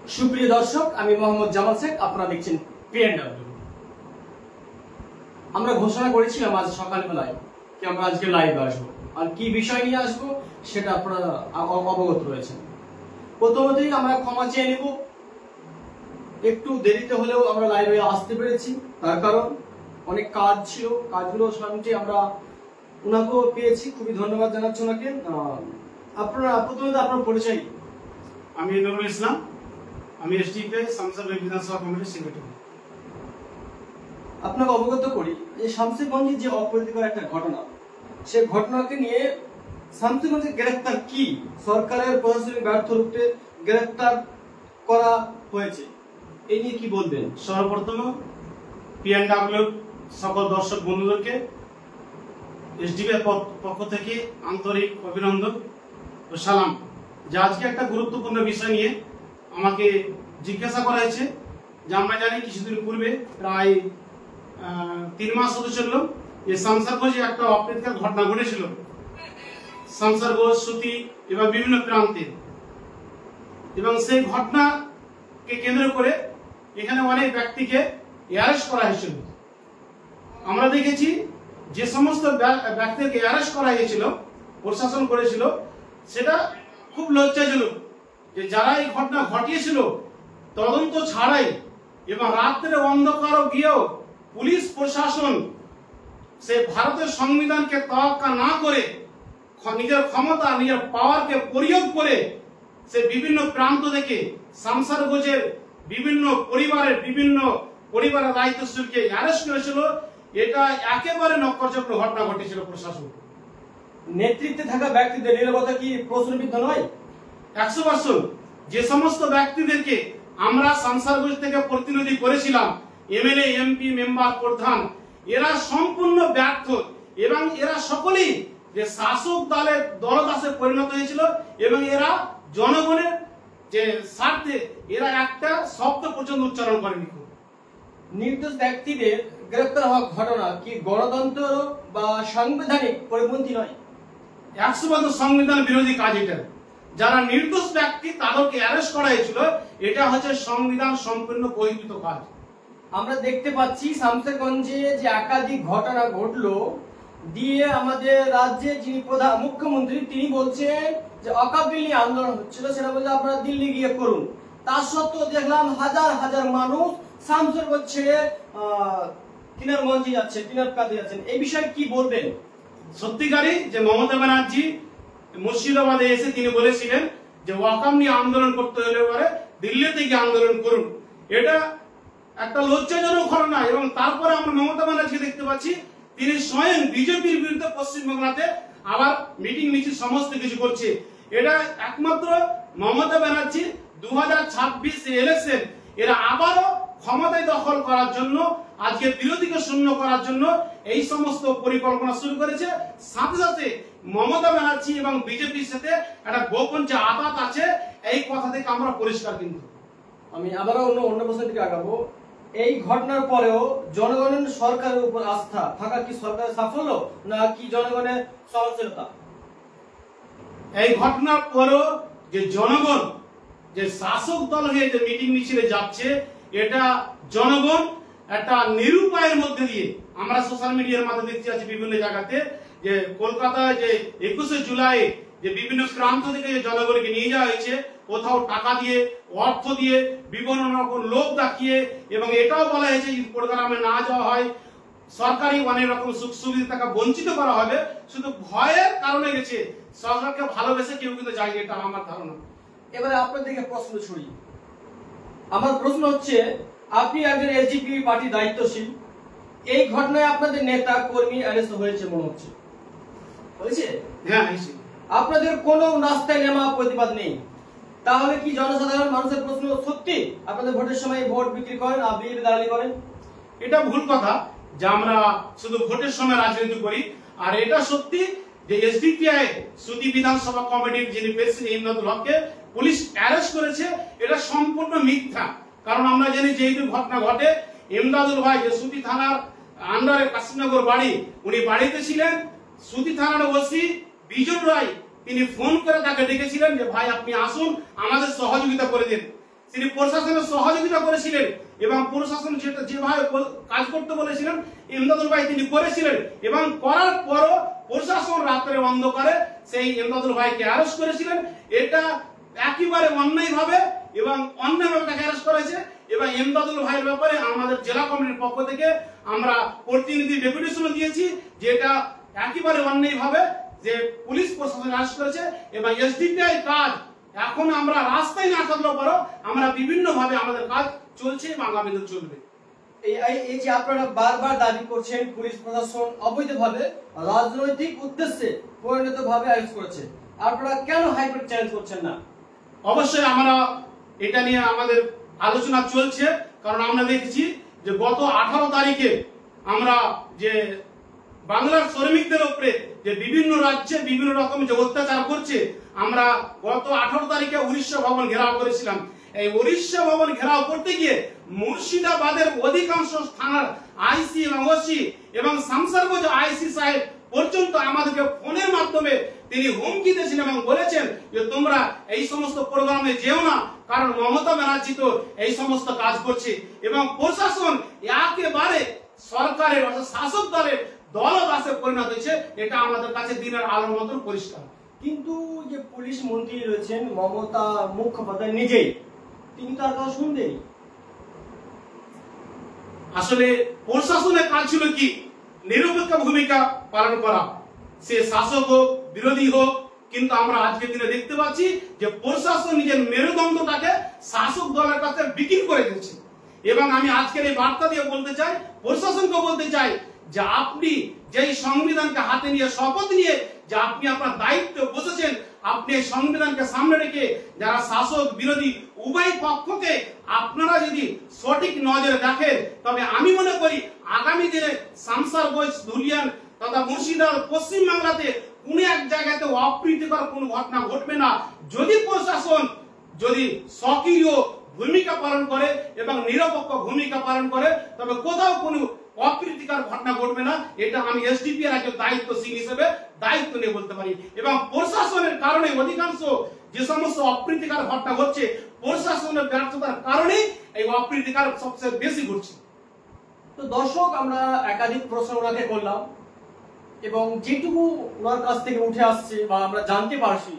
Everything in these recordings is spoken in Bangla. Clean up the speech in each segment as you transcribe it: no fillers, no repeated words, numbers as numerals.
সুপ্রিয় দর্শক, আমি মোহাম্মদ জামাল শেখ, আপনারা দেখছেন পিএনডব্লিউ। আমরা ঘোষণা করেছিলাম আজ সকালবেলায় যে আমরা আজকে লাইভ আসবো, আর কি বিষয় নিয়ে আসবো সেটা আপনারা অবগত রয়েছেন। প্রথমতই আমরা ক্ষমা চেয়ে নেব, একটু দেরিতে হলেও আমরা লাইভে আসতে পেরেছি, তার কারণ অনেক কাজ ছিল, কাজগুলো সামনে আমরা ওনাকেও পেয়েছি, খুবই ধন্যবাদ জানাচ্ছি ওনাকে। আপনারা প্রথমত আপনার পরিচয়। আমি নুরুল ইসলাম, আমি এসডিপি শামসারগঞ্জ বিধানসভা কমিটির সেক্রেটারি। আপনাকে অবগত করি যে শামসেরগঞ্জে যে অপ্রীতিকর একটা ঘটনা, সে ঘটনাকে নিয়ে শামসেরগঞ্জের গ্রেফতার কি সরকারের প্রশাসনিক ব্যর্থ রূপে গ্রেফতার করা হয়েছে, এই নিয়ে কি বলবেন? সর্বপ্রথম পিএনডব্লিউ সকল দর্শক বন্ধুদেরকে এসডিপি পক্ষ থেকে আন্তরিক অভিনন্দন ও সালাম। যে আজকে একটা গুরুত্বপূর্ণ বিষয় নিয়ে আমাকে জিজ্ঞাসা করা হয়েছে। যে আমরা জানি কিছুদিন পূর্বে প্রায় 3 মাস হতে চলল যে শামসারগঞ্জে একটা অপ্রীতিকর ঘটনা ঘটেছিল। শামসারগঞ্জ, সুতি এবং বিভিন্ন প্রান্তে, এবং সেই ঘটনাকে কেন্দ্র করে এখানে অনেক ব্যক্তিকে অ্যারেস্ট করা হয়েছিল। আমরা দেখেছি যে সমস্ত ব্যক্তিকে অ্যারেস্ট করা হয়েছিল, প্রশাসন করেছিল, সেটা খুব লজ্জাজনক যে যারা এই ঘটনা ঘটিয়েছিল তদন্ত ছাড়াই এবং রাত্রে অন্ধকার গিয়েও পুলিশ প্রশাসন সে ভারতের সংবিধানকে তোয়াক্কা না করে নিজের ক্ষমতা, নিজের পাওয়ারকে প্রয়োগ করে সে বিভিন্ন প্রান্ত থেকে শামসারগঞ্জের বিভিন্ন পরিবারের দায়িত্বশীলকে অ্যারেস্ট করেছিল। এটা একেবারে নক্করযোগ্য ঘটনা ঘটেছিল। প্রশাসন নেতৃত্বে থাকা ব্যক্তিদের নীরবতা কি প্রশ্নবিদ্ধ নয়? 100%। যে সমস্ত ব্যক্তিদেরকে আমরা শামসারগঞ্জ থেকে প্রতিনিধি করেছিলাম, এমএলএ, এমপি, মেম্বার, প্রধান, এরা সম্পূর্ণ ব্যর্থ এবং এরা সকলেই যে শাসক দলের দলদাসে পরিণত হয়েছিল এবং এরা জনগণের যে স্বার্থে এরা একটা শব্দ পর্যন্ত উচ্চারণ করেনি। নির্দোষ ব্যক্তিদের গ্রেফতার হওয়ার ঘটনা কি গণতন্ত্র বা সাংবিধানিক পরিপন্থী নয়? 100% সংবিধান বিরোধী কাজ এটা। যারা নির্দোষ ব্যক্তি তাদেরকে অ্যারেস্ট করা হয়েছিল, এটা হচ্ছে সংবিধান সম্পূর্ণ বহির্ভূত কাজ। আমরা দেখতে পাচ্ছি শামসেরগঞ্জে যে একাধিক ঘটনা ঘটলো দিয়ে আমাদের রাজ্যের যিনি প্রধান মুখ্যমন্ত্রী তিনি বলছেন যে অকাবিল নিয়ে আন্দোলন হচ্ছিল, সেটা বলতে আপনারা দিল্লি গিয়ে করুন। তা সত্ত্বেও দেখলাম হাজার হাজার মানুষ শামসেরগঞ্জ ছেড়ে কিনারগঞ্জে যাচ্ছে, কিনারকাতে যাচ্ছেন, এই বিষয়ে কি বলবেন? সত্যিকারই যে মমতা ব্যানার্জি মুর্শিদাবাদে এসে তিনি বলেছিলেন যে ওয়াকাম নিয়ে আন্দোলন করতে হলে পরে দিল্লিতে গিয়ে আন্দোলন করুন। এটা একটা লজ্জাজনক ঘটনা। এবং তারপরে আমরা মমতা ব্যানার্জিকে দেখতে পাচ্ছি তিনি স্বয়ং বিজেপির বিরুদ্ধে পশ্চিমবাংলাতে আবার মিটিং মিছিল সমস্ত কিছু করছে। এটা একমাত্র মমতা ব্যানার্জি 2026 ইলেকশন এরা আবারও ক্ষমতায় দখল করার জন্য, আজকে বিরোধীকে শূন্য করার জন্য এই সমস্ত পরিকল্পনা শুরু করেছে। সাথে সাথে মমতা ব্যানার্জি এবং বিজেপির সাথে একটা গোপন যে আঘাত আছে, এই কথা থেকে আমরা পরিষ্কার। কিন্তু আমি আবারও অন্য প্রশ্নের দিকে আগাবো। এই ঘটনার পরেও জনগণের সরকারের উপর আস্থা থাকা কি সরকারের সাফল্য না কি জনগণের সহনশীলতা? এই ঘটনার পরেও যে জনগণ যে শাসক দল হয়ে যে মিটিং মিছিলে যাচ্ছে, এটা জনগণ একটা নিরুপায়ের মধ্যে দিয়ে আমরা সোশ্যাল মিডিয়ার মাধ্যমে দেখতে পাচ্ছি বিভিন্ন জায়গাতে যে কলকাতায় যে 21শে জুলাই যে বিভিন্ন প্রান্ত থেকে যে জনগণকে নিয়ে যাওয়া হয়েছে, কোথাও টাকা দিয়ে, অর্থ দিয়ে, বিভিন্ন রকম লোক দেখিয়ে, এবং এটাও বলা হয়েছে যদি প্রোগ্রামে না যাওয়া হয় সরকারি অনেক রকম সুখ সুবিধা থেকে বঞ্চিত করা হবে। শুধু ভয়ের কারণে গেছে, সরকারকে ভালোবেসে কেউ কিন্তু যায়নি, এটা আমার ধারণা। এবারে আপনার দিকে প্রশ্ন ছড়ি। আমার প্রশ্ন হচ্ছে, আপনি একজন এসডিপি পার্টি দায়িত্বশীল, এই ঘটনায় আপনাদের নেতা কর্মী অ্যারেস্ট হয়েছে মনে হচ্ছে, হয়েছে? হ্যাঁ, হয়েছে। আপনাদের কোনো রাস্তায় নেমা প্রতিবাদ নেই, তাহলে কি জনসাধারণ মানুষের প্রশ্ন সত্যি আপনাদের ভোটের সময় ভোট বিক্রি করেন আর বিজেপি দালালি করেন? এটা ভুল কথা যে আমরা শুধু ভোটের সময় রাজনীতি করি। আর এটা সত্যি যে এসডিপিআই সুতি বিধানসভা কমিটির যিনি প্রেসিডেন্ট ইমদাদুল হককে পুলিশ অ্যারেস্ট করেছে, এটা সম্পূর্ণ মিথ্যা। কারণ আমরা জানি যে এই ঘটনা ঘটে, ইমদাদুল ভাই যে সুতি থানার আন্ডারে কাশীনগর বাড়ি, উনি বাড়িতে ছিলেন। সুতি থানার ওসি বিজন রায় তিনি ফোন করে তাকে ডেকেছিলেন যে ভাই আপনি আসুন, আমাদের সহযোগিতা করে দিন। তিনি প্রশাসনের সহযোগিতা করেছিলেন এবং প্রশাসন যেভাবে কাজ করতে বলেছিলেন ইমদাদুল ভাই তিনি করেছিলেন, এবং করার পরও প্রশাসন রাতের অন্ধকারে সেই ইমদাদুল ভাইকে অ্যারেস্ট করেছিলেন। এটা একেবারে অন্যায়ভাবে এবং অন্যায়ভাবে তাকে অ্যারেস্ট করেছে। এবং ইমদাদুল ভাইয়ের ব্যাপারে আমাদের জেলা কমিটির পক্ষ থেকে আমরা প্রতিনিধি ডেপুটেশন দিয়েছি, যেটা একেবারে অন্যায়ভাবে যে পুলিশ প্রশাসন অ্যারেস্ট করেছে। এবং এসডিপিআই কাজ এখন আমরা রাস্তায় না থাকলেও পরও আমরা বিভিন্ন ভাবে আমাদের কাজ চলছে এবং আগামী দিন চলবে। এই যে আপনারা বারবার দাবি করছেন পুলিশ প্রশাসন অবৈধভাবে রাজনৈতিক উদ্দেশ্যে পরিণতভাবে অ্যারেস্ট করেছে, আপনারা কেন হাইকোর্ট চ্যালেঞ্জ করছেন না? অবশ্যই আমরা এটা নিয়ে আমাদের আলোচনা চলছে, কারণ আমরা দেখেছি যে গত 18 তারিখে আমরা যে বাংলার শ্রমিকদের উপরে যে বিভিন্ন রাজ্যে বিভিন্ন রকম যে অত্যাচার করছে, আমরা গত 18 তারিখে উড়িষ্যা ভবন ঘেরাও করেছিলাম। এই উড়িষ্যা ভবন ঘেরাও করতে গিয়ে মুর্শিদাবাদের অধিকাংশ থানার আইসি এবং ওসি এবং শামসারগঞ্জ আইসি সাহেব পর্যন্ত আমাদেরকে ফোনের মাধ্যমে তিনি হুমকি দিয়েছেন এবং বলেছেন যে তোমরা এই সমস্ত প্রোগ্রামে যেও না, কারণ মমতা ব্যানার্জি তো এই সমস্ত কাজ করছে। এবং প্রশাসন একেবারে সরকারের অর্থাৎ শাসক দলের দলদাসে পরিণত হয়েছে, এটা আমাদের কাছে দিনের আলোর মতন পরিষ্কার। কিন্তু যে পুলিশ মন্ত্রী রয়েছেন মমতা মুখোপাধ্যায় নিজেই, তিনি তার কথা শুনবেন। আসলে প্রশাসনের কাজ ছিল কি? নিরপেক্ষ ভূমিকা পালন করা, সে শাসক হোক বিরোধী হোক। কিন্তু আমরা আজকের দিনে দেখতে পাচ্ছি যে প্রশাসন নিজের মেরুদণ্ডটাকে শাসক দলের কাছে বিক্রি করে দিয়েছে। এবং আমি আজকের এই বার্তা দিয়ে বলতে চাই, প্রশাসনকে বলতে চাই যে আপনি যেই সংবিধানকে হাতে নিয়ে শপথ নিয়ে যে আপনি আপনার দায়িত্বে বসেছেন, আপনি এই সংবিধানকে সামনে রেখে যারা শাসক বিরোধী উভয় পক্ষকে আপনারা যদি সঠিক নজরে দেখেন, তবে আমি মনে করি আগামী দিনে শামসারগঞ্জ, ধুলিয়ান তথা মুর্শিদাবাদ, পশ্চিম বাংলাতে কোন এক জায়গাতে অপ্রীতিকর কোন ঘটনা ঘটবে না। যদি প্রশাসন যদি সক্রিয় ভূমিকা পালন করে এবং নিরপেক্ষ ভূমিকা পালন করে, তবে কোথাও কোনো অপ্রীতিকর ঘটনা ঘটবে না। এটা আমি এসডিপি এর একজন দায়িত্বশীল হিসেবে দায়িত্ব নিয়ে বলতে পারি। এবং প্রশাসনের কারণে অধিকাংশ যে সমস্ত অপ্রীতিকর ঘটনা ঘটছে, প্রশাসনের ব্যর্থতার কারণে এই অপ্রীতিকর সবচেয়ে বেশি ঘটছে। তো দর্শক, আমরা একাধিক প্রশ্ন ওনাকে করলাম এবং যেটুকু ওনার কাছ থেকে উঠে আসছে বা আমরা জানতে পারছি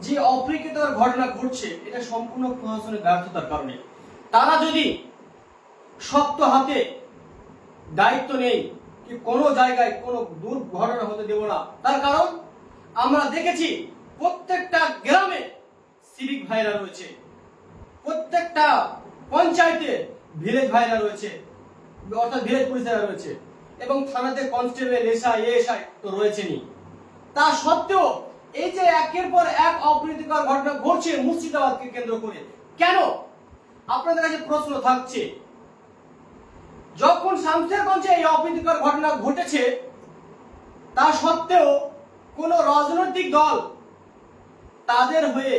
যে অপ্রীতিকর ঘটনা ঘটছে, এটা সম্পূর্ণ প্রশাসনের ব্যর্থতার কারণে। তারা যদি শক্ত হাতে দায়িত্ব নেই কি কোনো জায়গায় কোনো দুর্ঘটনা হতে দেব না, তার কারণ আমরা দেখেছি প্রত্যেকটা গ্রামে সিভিক ভাইরা রয়েছে, প্রত্যেকটা পঞ্চায়েতে ভিলেজ ভাইরা রয়েছে, অর্থাৎ ভিলেজ পুলিশরা রয়েছে, এবং থানাতে কনস্টেবল এসআই তো রয়েছেনই। তা সত্ত্বেও এই যে একের পর এক অপ্রীতিকর ঘটনা ঘটছে মুর্শিদাবাদকে কেন্দ্র করে, কেন? আপনাদের কাছে প্রশ্ন থাকছে, যখন শামসেরগঞ্জে এই অপ্রীতিকর ঘটনা ঘটেছে তা সত্ত্বেও কোন রাজনৈতিক দল তাদের হয়ে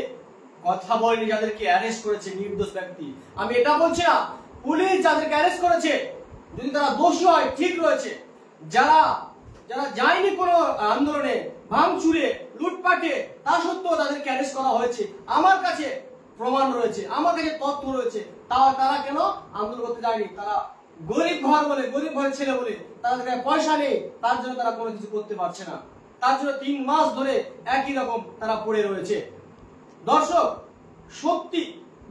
কথা বলেনি, যাদেরকে অ্যারেস্ট করেছে নির্দোষ ব্যক্তি। আমি এটা বলছি না, পুলিশ যাদেরকে অ্যারেস্ট করেছে যদি তারা দোষী হয় ঠিক রয়েছে, যারা যারা যায়নি কোনো আন্দোলনে, ভাঙচুরে, লুটপাটে, তা সত্ত্বেও তাদেরকে অ্যারেস্ট করা হয়েছে। আমার কাছে প্রমাণ রয়েছে, আমার কাছে তথ্য রয়েছে, তারা কেন আন্দোলন করতে যায়নি? তারা গরিব ঘর বলে, গরিব ঘরের ছেলে বলে, তাদের কাছে পয়সা নেই, তার জন্য তারা কোনো কিছু করতে পারছে না। তার জন্য 3 মাস ধরে একই রকম তারা পড়ে রয়েছে। দর্শক, সত্যি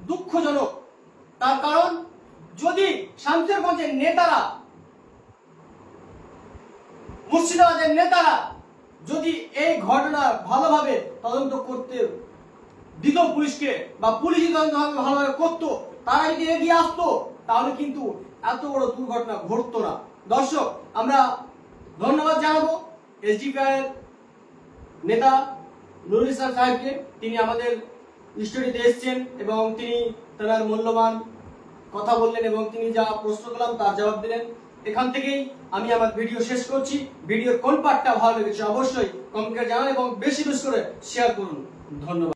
দুঃখজনক। তার কারণ যদি শামসেরগঞ্জের নেতারা, মুর্শিদাবাদের নেতারা যদি এই ঘটনা ভালোভাবে তদন্ত করতে দিত পুলিশকে, বা পুলিশ তদন্ত ভালোভাবে করতো, তারা যদি এগিয়ে আসতো, তাহলে কিন্তু এত বড় দুর্ঘটনা ঘটতো না। দর্শক, আমরা ধন্যবাদ জানাবো এসডিপিআই এর নেতা নুরুল ইসলাম সাহেবকে। তিনি আমাদের স্টুডিওতে এসেছেন এবং তিনি তার মূল্যবান কথা বললেন এবং তিনি যা প্রশ্ন করলাম তার জবাব দিলেন। এখান থেকেই আমি আমার ভিডিও শেষ করছি। ভিডিওর কোন পার্টটা ভালো লেগেছে অবশ্যই কমেন্টে জানান এবং বেশি বেশি করে শেয়ার করুন। ধন্যবাদ।